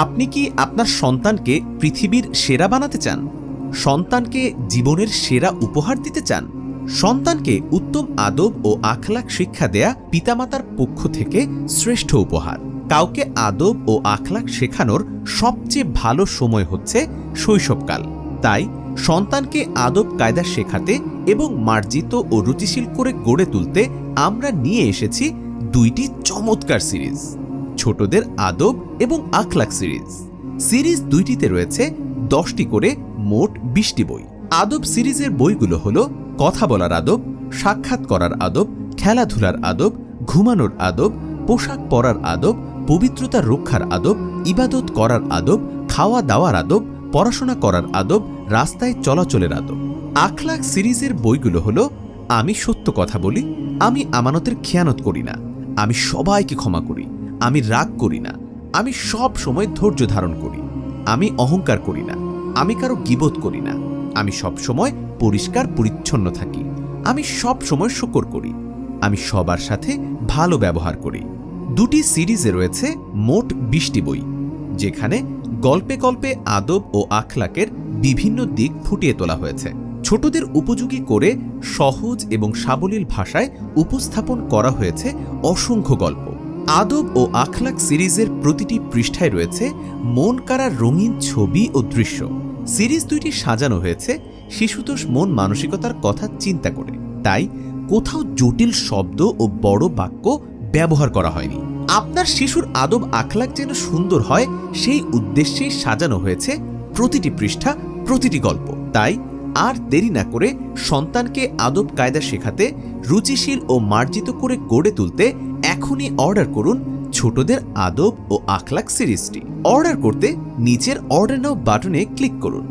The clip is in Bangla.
আপনি কি আপনার সন্তানকে পৃথিবীর সেরা বানাতে চান? সন্তানকে জীবনের সেরা উপহার দিতে চান? সন্তানকে উত্তম আদব ও আখলাক শিক্ষা দেয়া পিতামাতার পক্ষ থেকে শ্রেষ্ঠ উপহার। কাউকে আদব ও আখলাক শেখানোর সবচেয়ে ভালো সময় হচ্ছে শৈশবকাল। তাই সন্তানকে আদব কায়দা শেখাতে এবং মার্জিত ও রুচিশীল করে গড়ে তুলতে আমরা নিয়ে এসেছি দুইটি চমৎকার সিরিজ, ছোটদের আদব এবং আখলাক সিরিজ দুইটিতে রয়েছে 10টি করে মোট 20টি বই। আদব সিরিজের বইগুলো হলো কথা বলার আদব, সাক্ষাৎ করার আদব, খেলাধুলার আদব, ঘুমানোর আদব, পোশাক পরার আদব, পবিত্রতা রক্ষার আদব, ইবাদত করার আদব, খাওয়া দাওয়ার আদব, পড়াশোনা করার আদব, রাস্তায় চলাচলের আদব। আখলাক সিরিজের বইগুলো হলো আমি সত্য কথা বলি, আমি আমানতের খেয়ানত করি না, আমি সবাইকে ক্ষমা করি, আমি রাগ করি না, আমি সব সময় ধৈর্য ধারণ করি, আমি অহংকার করি না, আমি কারো গীবত করি না, আমি সব সময় পরিষ্কার পরিচ্ছন্ন থাকি, আমি সব সময় শুকর করি, আমি সবার সাথে ভালো ব্যবহার করি। দুটি সিরিজে রয়েছে মোট 20টি বই, যেখানে গল্পে গল্পে আদব ও আখলাকের বিভিন্ন দিক ফুটিয়ে তোলা হয়েছে। ছোটদের উপযোগী করে সহজ এবং সাবলীল ভাষায় উপস্থাপন করা হয়েছে অসংখ্য গল্প। আদব ও আখলাক সিরিজের প্রতিটি পৃষ্ঠায় রয়েছে মন কাড়া রঙিন ছবি ও দৃশ্য। সিরিজ দুইটি সাজানো হয়েছে শিশুতোষ মন মানসিকতার কথা চিন্তা করে, তাই কোথাও জটিল শব্দ ও বড় বাক্য ব্যবহার করা হয়নি। আপনার শিশুর আদব আখলাক যেন সুন্দর হয় সেই উদ্দেশ্যেই সাজানো হয়েছে প্রতিটি পৃষ্ঠা, প্রতিটি গল্প। তাই আর দেরি না করে সন্তানকে আদব কায়দা শেখাতে, রুচিশীল ও মার্জিত করে গড়ে তুলতে এখনই অর্ডার করুন ছোটদের আদব ও আখলাক সিরিজটি। অর্ডার করতে নিচের অর্ডার নাও বাটনে ক্লিক করুন।